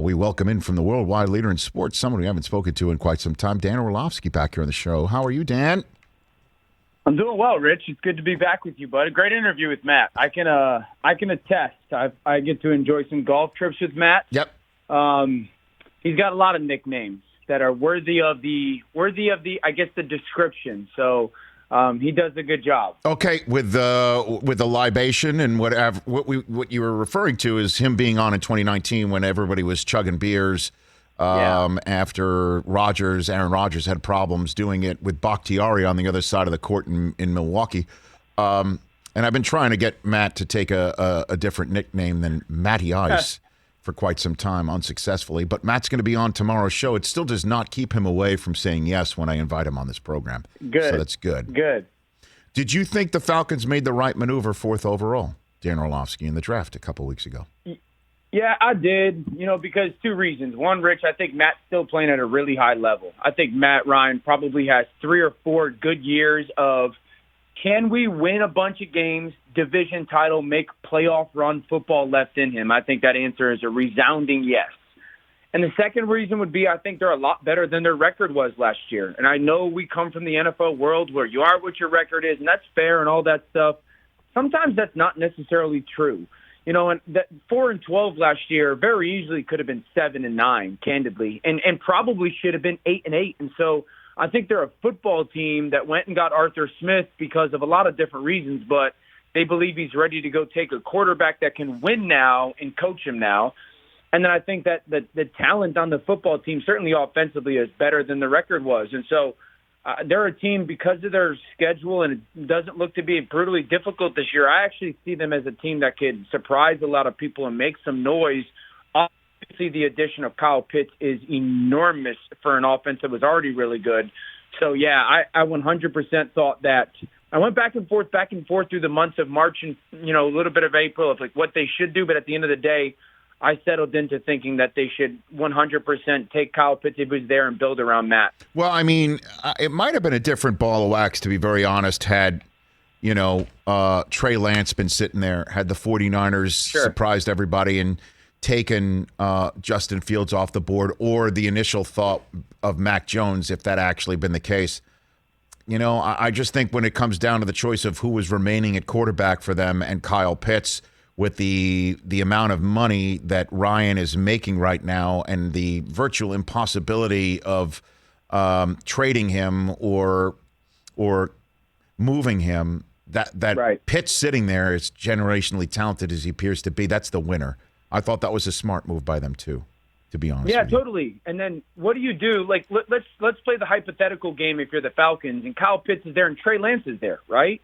We welcome in from the worldwide leader in sports, someone we haven't spoken to in quite some time, Dan Orlovsky, back here on the show. How are you, Dan? I'm doing well, Rich. It's good to be back with you, bud. A great interview with Matt. I can attest. I get to enjoy some golf trips with Matt. Yep. He's got a lot of nicknames that are worthy of the I guess the description. So he does a good job. Okay, with the libation and whatever, what you were referring to is him being on in 2019 when everybody was chugging beers. After Aaron Rodgers had problems doing it with Bakhtiari on the other side of the court in Milwaukee. And I've been trying to get Matt to take a different nickname than Matty Ice for quite some time, unsuccessfully. But Matt's going to be on tomorrow's show. It still does not keep him away from saying yes when I invite him on this program. Good. So that's good. Good. Did you think the Falcons made the right maneuver, 4th overall, Dan Orlovsky, in the draft a couple weeks ago? Yeah, I did, because 2 reasons. One, Rich, I think Matt's still playing at a really high level. I think Matt Ryan probably has 3 or 4 good years of, can we win a bunch of games, division title, make playoff run football left in him? I think that answer is a resounding yes. And the second reason would be I think they're a lot better than their record was last year. And I know we come from the NFL world where you are what your record is, and that's fair and all that stuff. Sometimes that's not necessarily true. And that 4-12 last year very easily could have been 7-9, candidly, and probably should have been 8-8. And so I think they're a football team that went and got Arthur Smith because of a lot of different reasons, but they believe he's ready to go take a quarterback that can win now and coach him now. And then I think that the talent on the football team, certainly offensively, is better than the record was. And so they're a team, because of their schedule, and it doesn't look to be brutally difficult this year. I actually see them as a team that could surprise a lot of people and make some noise. Obviously, the addition of Kyle Pitts is enormous for an offense that was already really good. So, yeah, I 100% thought that. I went back and forth through the months of March and, a little bit of April of like what they should do. But at the end of the day, I settled into thinking that they should 100% take Kyle Pitts if he was there and build around Matt. Well, I mean, it might have been a different ball of wax, to be very honest, had, Trey Lance been sitting there, had the 49ers surprised everybody and taken Justin Fields off the board, or the initial thought of Mac Jones, if that actually been the case. I just think when it comes down to the choice of who was remaining at quarterback for them and Kyle Pitts, with the amount of money that Ryan is making right now and the virtual impossibility of trading him or moving him, that right. Pitt's sitting there, as generationally talented as he appears to be, that's the winner. I thought that was a smart move by them too, to be honest. Yeah, with you. totally. And then what do you do? Like, let's play the hypothetical game if you're the Falcons and Kyle Pitts is there and Trey Lance is there, right?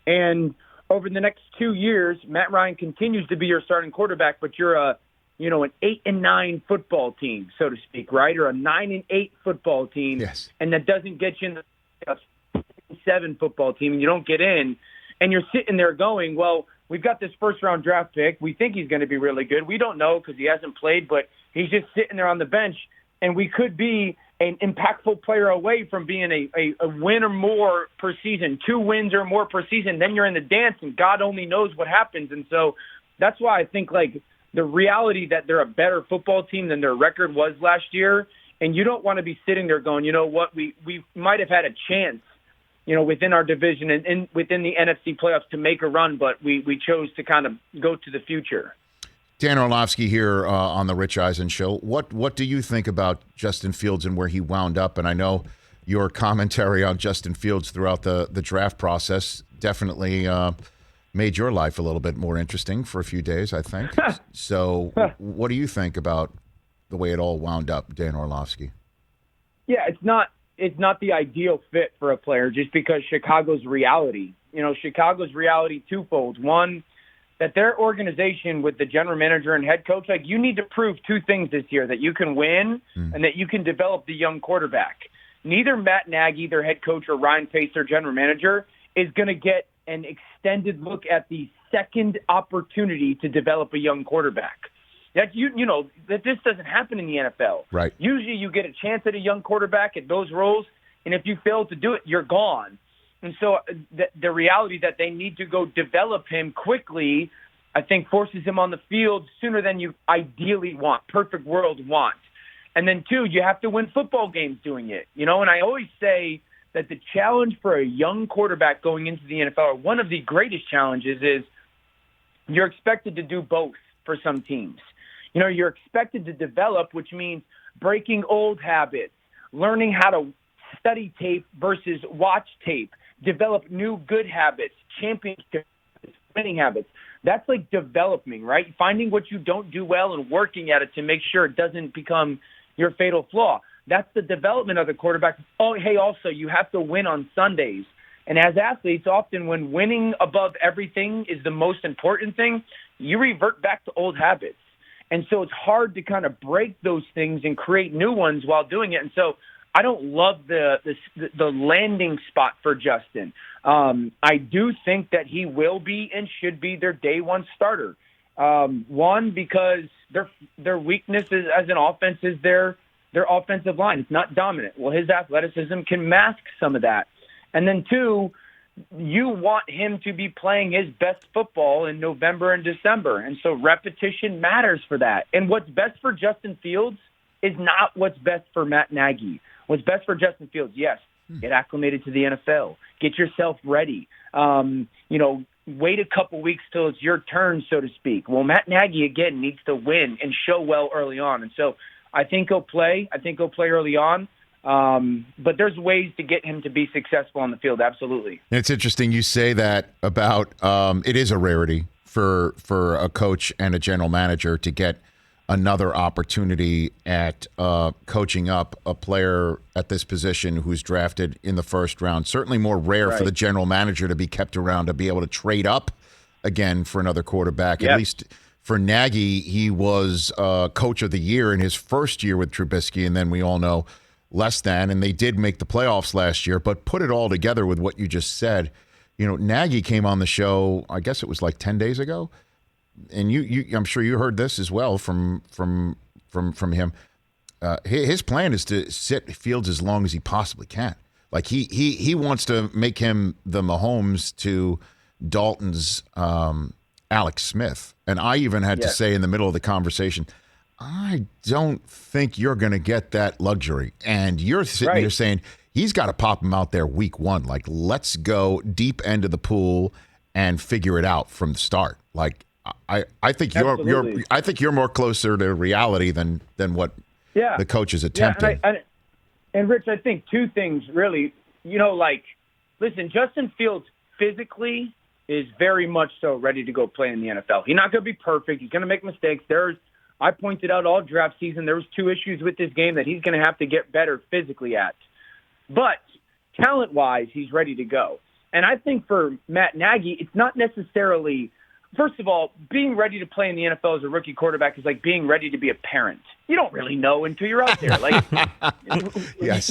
And over the next 2 years, Matt Ryan continues to be your starting quarterback, but you're an 8-9 football team, so to speak, right? Or a 9-8 football team. Yes. And that doesn't get you in the 7 football team, and you don't get in. And you're sitting there going, well, we've got this first-round draft pick. We think he's going to be really good. We don't know because he hasn't played, but he's just sitting there on the bench, and we could be an impactful player away from being a win or more per season, 2 wins or more per season. Then you're in the dance, and God only knows what happens. And so that's why I think, like, the reality that they're a better football team than their record was last year, and you don't want to be sitting there going, you know what, we might have had a chance, within our division and within the NFC playoffs to make a run, but we chose to kind of go to the future. Dan Orlovsky here on the Rich Eisen Show. What do you think about Justin Fields and where he wound up? And I know your commentary on Justin Fields throughout the draft process definitely made your life a little bit more interesting for a few days, I think. So what do you think about the way it all wound up, Dan Orlovsky? Yeah, it's not the ideal fit for a player just because Chicago's reality. Chicago's reality twofold. One, that their organization with the general manager and head coach, like, you need to prove 2 things this year, that you can win and that you can develop the young quarterback. Neither Matt Nagy, their head coach, or Ryan Pace, their general manager, is going to get an extended look at the second opportunity to develop a young quarterback. That that this doesn't happen in the NFL. Right. Usually you get a chance at a young quarterback at those roles, and if you fail to do it, you're gone. And so the reality that they need to go develop him quickly I think forces him on the field sooner than you ideally want, perfect world want. And then, 2, you have to win football games doing it. And I always say that the challenge for a young quarterback going into the NFL, or one of the greatest challenges, is you're expected to do both for some teams. You're expected to develop, which means breaking old habits, learning how to study tape versus watch tape, develop new good habits, championship winning habits. That's like developing, right? Finding what you don't do well and working at it to make sure it doesn't become your fatal flaw. That's the development of the quarterback. Oh, hey, also, you have to win on Sundays. And as athletes, often when winning above everything is the most important thing, you revert back to old habits. And so it's hard to kind of break those things and create new ones while doing it. And so I don't love the landing spot for Justin. I do think that he will be and should be their day one starter. One, because their weakness is, as an offense, is their offensive line. It's not dominant. Well, his athleticism can mask some of that. And then 2, you want him to be playing his best football in November and December. And so repetition matters for that. And what's best for Justin Fields is not what's best for Matt Nagy. What's best for Justin Fields, yes, get acclimated to the NFL. Get yourself ready. Wait a couple weeks till it's your turn, so to speak. Well, Matt Nagy, again, needs to win and show well early on. And so I think he'll play. I think he'll play early on. But there's ways to get him to be successful on the field, absolutely. It's interesting you say that about it is a rarity for a coach and a general manager to get another opportunity at coaching up a player at this position who's drafted in the first round. Certainly more rare for the general manager to be kept around to be able to trade up again for another quarterback. Yep. At least for Nagy, he was coach of the year in his first year with Trubisky, and then we all know less than, and they did make the playoffs last year. But put it all together with what you just said, Nagy came on the show, I guess it was like 10 days ago, and you I'm sure you heard this as well from him. His plan is to sit Fields as long as he possibly can. Like he wants to make him the Mahomes to Dalton's Alex Smith. And I even had to say in the middle of the conversation, I don't think you're going to get that luxury. And you're sitting here saying he's got to pop him out there week 1. Like, let's go deep end of the pool and figure it out from the start. Like, I think you're more closer to reality than what the coach is attempting. Yeah, and Rich, I think 2 things really. Listen, Justin Fields physically is very much so ready to go play in the NFL. He's not going to be perfect. He's going to make mistakes. I pointed out all draft season there was 2 issues with this game that he's going to have to get better physically at. But talent-wise, he's ready to go. And I think for Matt Nagy, it's not necessarily – first of all, being ready to play in the NFL as a rookie quarterback is like being ready to be a parent. You don't really know until you're out there. Like, yes.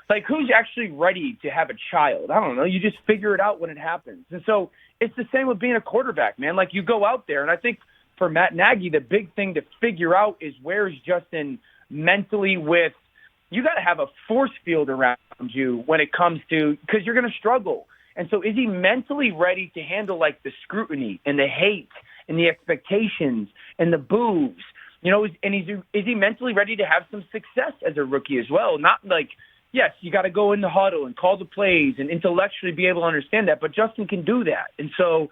Like who's actually ready to have a child? I don't know. You just figure it out when it happens. And so it's the same with being a quarterback, man. Like you go out there, and I think – for Matt Nagy, the big thing to figure out is where's Justin mentally with – you got to have a force field around you when it comes to – because you're going to struggle. And so is he mentally ready to handle, like, the scrutiny and the hate and the expectations and the boos? And is he mentally ready to have some success as a rookie as well? Not like, yes, you got to go in the huddle and call the plays and intellectually be able to understand that, but Justin can do that. And so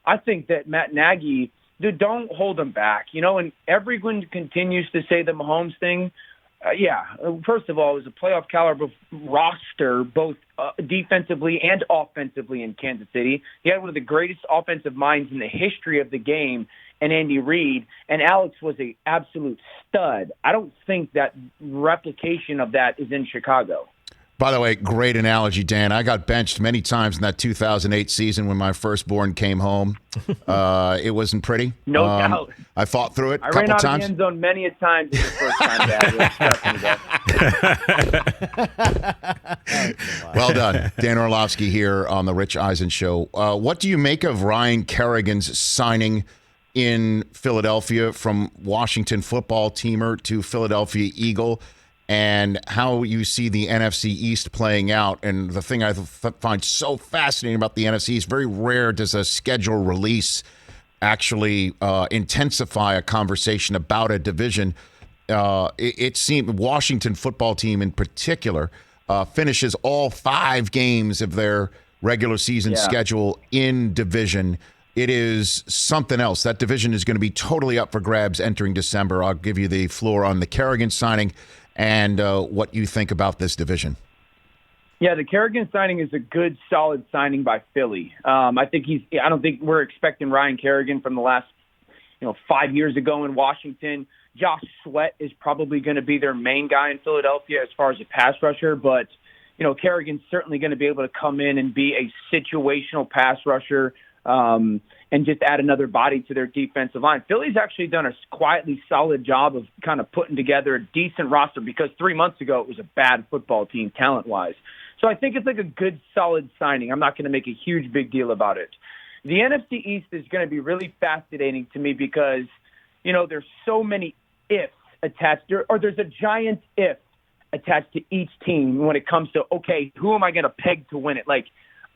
I think that Matt Nagy – don't hold him back, and everyone continues to say the Mahomes thing. First of all, it was a playoff caliber roster, both defensively and offensively in Kansas City. He had one of the greatest offensive minds in the history of the game, and Andy Reid, and Alex was an absolute stud. I don't think that replication of that is in Chicago. By the way, great analogy, Dan. I got benched many times in that 2008 season when my firstball came home. It wasn't pretty. No doubt. I fought through it a couple times. I ran out of the end zone many a time the first time, Dad. Well done. Dan Orlovsky here on the Rich Eisen Show. What do you make of Ryan Kerrigan's signing in Philadelphia from Washington football teamer to Philadelphia Eagle? And how you see the NFC East playing out. And the thing I find so fascinating about the NFC East, very rare does a schedule release actually intensify a conversation about a division. It seemed Washington football team in particular finishes all 5 games of their regular season schedule in division. It is something else. That division is going to be totally up for grabs entering December. I'll give you the floor on the Kerrigan signing and what you think about this division. Yeah, the Kerrigan signing is a good, solid signing by Philly. I don't think we're expecting Ryan Kerrigan from the last, 5 years ago in Washington. Josh Sweat is probably going to be their main guy in Philadelphia as far as a pass rusher, but Kerrigan's certainly going to be able to come in and be a situational pass rusher and just add another body to their defensive line. Philly's actually done a quietly solid job of kind of putting together a decent roster because 3 months ago it was a bad football team talent-wise. So I think it's like a good, solid signing. I'm not going to make a huge big deal about it. The NFC East is going to be really fascinating to me because, there's so many ifs attached, or there's a giant if attached to each team when it comes to, okay, who am I going to peg to win it? Like,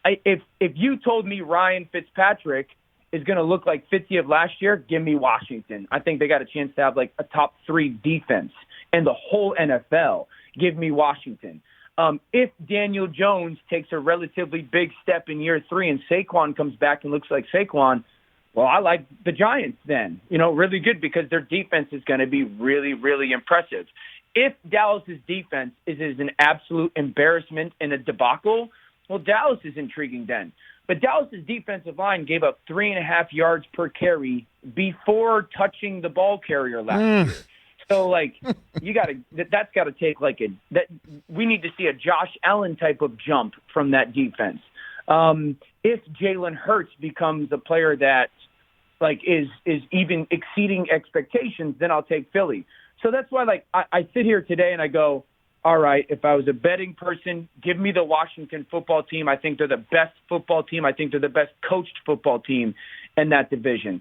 if you told me Ryan Fitzpatrick is going to look like Fitzy of last year, give me Washington. I think they got a chance to have like a top 3 defense in the whole NFL. Give me Washington. If Daniel Jones takes a relatively big step in year 3 and Saquon comes back and looks like Saquon, well, I like the Giants then, really good because their defense is going to be really, really impressive. If Dallas's defense is an absolute embarrassment and a debacle, well, Dallas is intriguing then. But Dallas's defensive line gave up 3.5 yards per carry before touching the ball carrier last year. So, that's got to take we need to see a Josh Allen type of jump from that defense. If Jalen Hurts becomes a player that, is even exceeding expectations, then I'll take Philly. So that's why, I sit here today and I go, all right, if I was a betting person, give me the Washington football team. I think they're the best football team. I think they're the best coached football team in that division.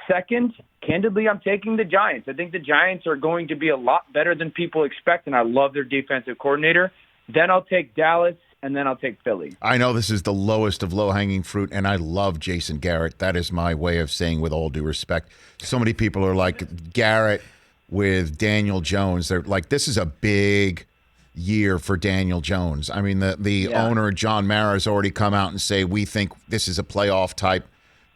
Second, candidly, I'm taking the Giants. I think the Giants are going to be a lot better than people expect, and I love their defensive coordinator. Then I'll take Dallas, and then I'll take Philly. I know this is the lowest of low-hanging fruit, and I love Jason Garrett. That is my way of saying with all due respect. So many people are like Garrett with Daniel Jones. They're like, this is a big year for Daniel Jones. I mean, the owner, John Mara, has already come out and say, we think this is a playoff-type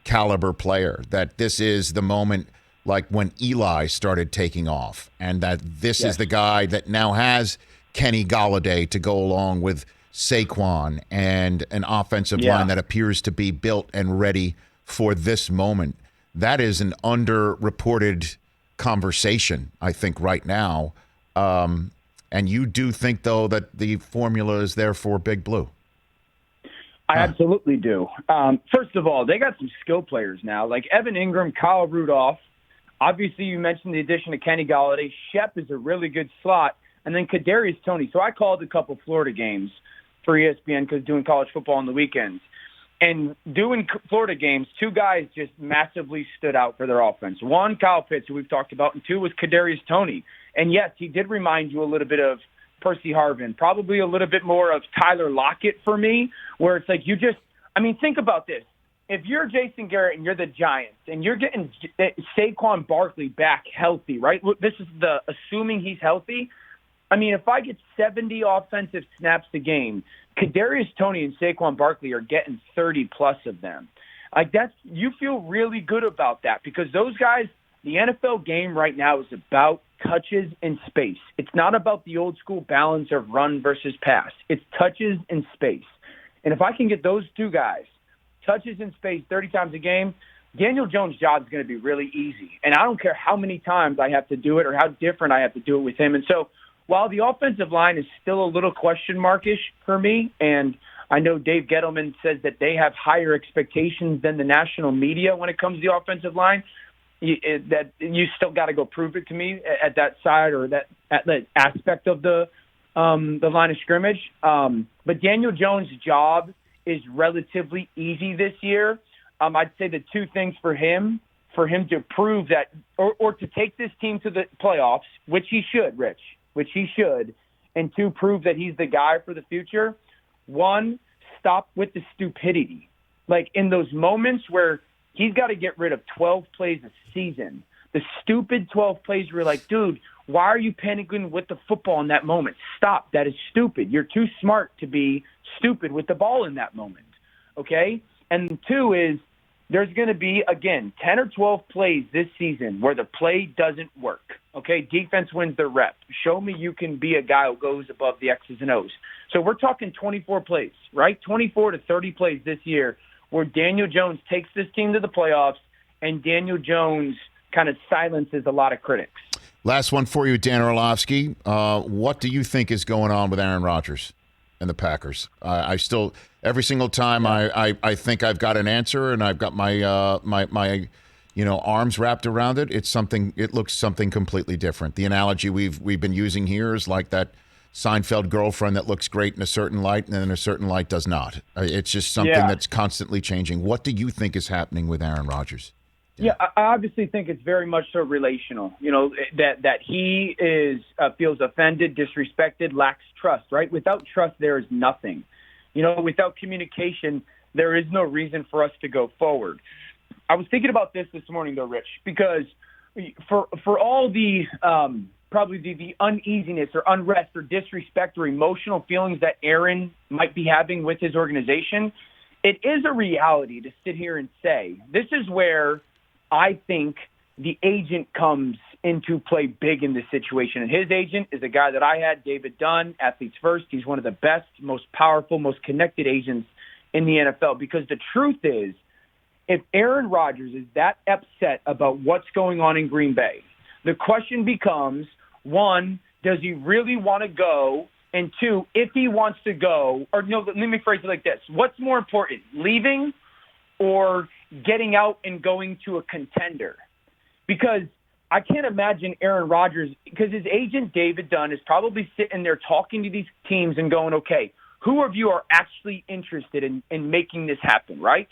caliber player, that this is the moment like when Eli started taking off, and that this is the guy that now has Kenny Golladay to go along with Saquon and an offensive line that appears to be built and ready for this moment. That is an underreported conversation, I think, right now. And you do think, though, that the formula is there for Big Blue? I absolutely do. First of all, they got some skill players now, like Evan Ingram, Kyle Rudolph. Obviously, you mentioned the addition of Kenny Golladay. Shep is a really good slot. And then Kadarius Toney. So I called a couple Florida games for ESPN because doing college football on the weekends. And doing Florida games, 2 guys just massively stood out for their offense. One, Kyle Pitts, who we've talked about, and 2 was Kadarius Toney. And yes, he did remind you a little bit of Percy Harvin, probably a little bit more of Tyler Lockett for me, where it's like think about this. If you're Jason Garrett and you're the Giants and you're getting Saquon Barkley back healthy, right? This is assuming he's healthy. I mean, if I get 70 offensive snaps a game, Kadarius Toney and Saquon Barkley are getting 30-plus of them. You feel really good about that because those guys, the NFL game right now is about touches in space. It's not about the old school balance of run versus pass. It's touches in space. And if I can get those 2 guys, touches in space 30 times a game, Daniel Jones' job is going to be really easy. And I don't care how many times I have to do it or how different I have to do it with him. And so while the offensive line is still a little question markish for me, and I know Dave Gettleman says that they have higher expectations than the national media when it comes to the offensive line, that you still got to go prove it to me at that side or at that aspect of the line of scrimmage. But Daniel Jones' job is relatively easy this year. I'd say the 2 things for him to prove that or to take this team to the playoffs, which he should, Rich, and 2, prove that he's the guy for the future. 1, stop with the stupidity. Like in those moments where he's got to get rid of 12 plays a season. The stupid 12 plays where you're like, dude, why are you panicking with the football in that moment? Stop. That is stupid. You're too smart to be stupid with the ball in that moment. Okay? And 2 is there's going to be, again, 10 or 12 plays this season where the play doesn't work. Okay? Defense wins the rep. Show me you can be a guy who goes above the X's and O's. So we're talking 24 plays, right? 24 to 30 plays this year where Daniel Jones takes this team to the playoffs and Daniel Jones kind of silences a lot of critics. Last one for you, Dan Orlovsky. What do you think is going on with Aaron Rodgers and the Packers? I still, every single time I think I've got an answer and I've got my my arms wrapped around it. It looks something completely different. The analogy we've been using here is like that Seinfeld girlfriend that looks great in a certain light and then in a certain light does not. It's just something that's constantly changing. What do you think is happening with Aaron Rodgers? Yeah, I obviously think it's very much so relational. That he feels offended, disrespected, lacks trust. Right? Without trust, there is nothing. Without communication, there is no reason for us to go forward. I was thinking about this morning, though, Rich, because for all the probably the uneasiness or unrest or disrespect or emotional feelings that Aaron might be having with his organization, it is a reality to sit here and say this is where I think the agent comes into play big in this situation. And his agent is a guy that I had, David Dunn, Athletes First. He's one of the best, most powerful, most connected agents in the NFL. Because the truth is, if Aaron Rodgers is that upset about what's going on in Green Bay, the question becomes, 1, does he really want to go? And 2, if he wants to go, or no, let me phrase it like this. What's more important, leaving or getting out and going to a contender? Because I can't imagine Aaron Rodgers, because his agent David Dunn is probably sitting there talking to these teams and going, okay, who of you are actually interested in making this happen, right?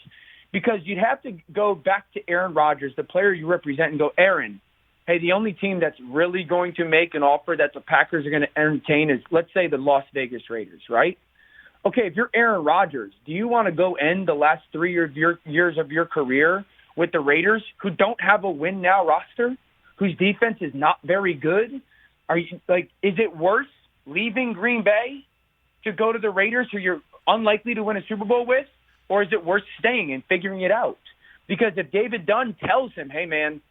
Because you'd have to go back to Aaron Rodgers, the player you represent, and go, Aaron, hey, the only team that's really going to make an offer that the Packers are going to entertain is, let's say, the Las Vegas Raiders, right? Okay, if you're Aaron Rodgers, do you want to go end the last 3 years of your career with the Raiders, who don't have a win now roster, whose defense is not very good? Are you is it worse leaving Green Bay to go to the Raiders, who you're unlikely to win a Super Bowl with, or is it worth staying and figuring it out? Because if David Dunn tells him, hey, man,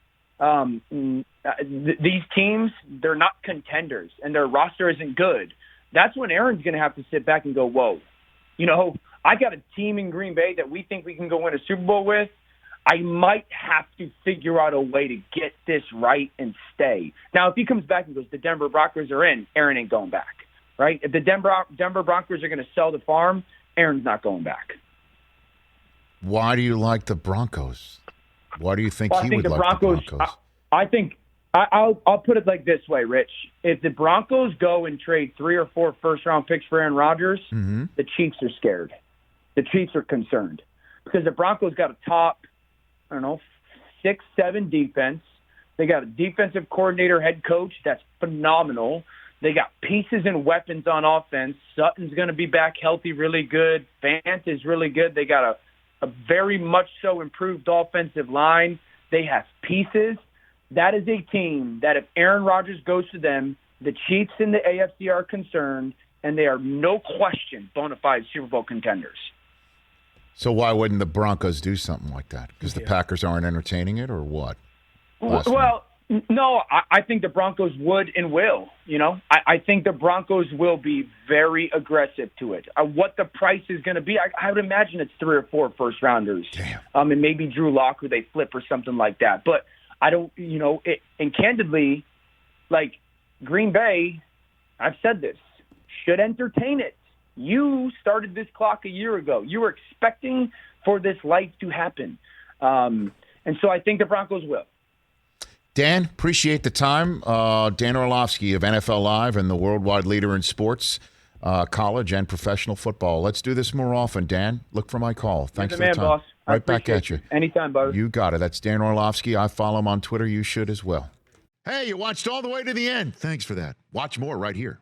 these teams, they're not contenders and their roster isn't good, that's when Aaron's going to have to sit back and go, whoa, I got a team in Green Bay that we think we can go win a Super Bowl with. I might have to figure out a way to get this right and stay. Now, if he comes back and goes, the Denver Broncos are in, Aaron ain't going back, right? If the Denver Broncos are going to sell the farm, Aaron's not going back. Why do you like the Broncos? Why do you think he would like the Broncos? I think I'll put it like this way, Rich. If the Broncos go and trade 3 or 4 first-round picks for Aaron Rodgers, the Chiefs are scared. The Chiefs are concerned because the Broncos got a top, 6-7 defense. They got a defensive coordinator, head coach that's phenomenal. They got pieces and weapons on offense. Sutton's going to be back healthy, really good. Fant is really good. They got a very much so improved offensive line. They have pieces. That is a team that if Aaron Rodgers goes to them, the Chiefs and the AFC are concerned, and they are no question bona fide Super Bowl contenders. So why wouldn't the Broncos do something like that? Because the Packers aren't entertaining it, or what? Well, no, I think the Broncos would and will. I think the Broncos will be very aggressive to it. What the price is going to be, I would imagine it's 3 or 4 first-rounders. Damn. And maybe Drew Lock, who they flip or something like that. But I don't, and candidly, Green Bay, I've said this, should entertain it. You started this clock a year ago. You were expecting for this life to happen. And so I think the Broncos will. Dan, appreciate the time. Dan Orlovsky of NFL Live and the worldwide leader in sports, college and professional football. Let's do this more often, Dan. Look for my call. Thanks for the time. Boss. Right back at you. Anytime, brother. You got it. That's Dan Orlovsky. I follow him on Twitter. You should as well. Hey, you watched all the way to the end. Thanks for that. Watch more right here.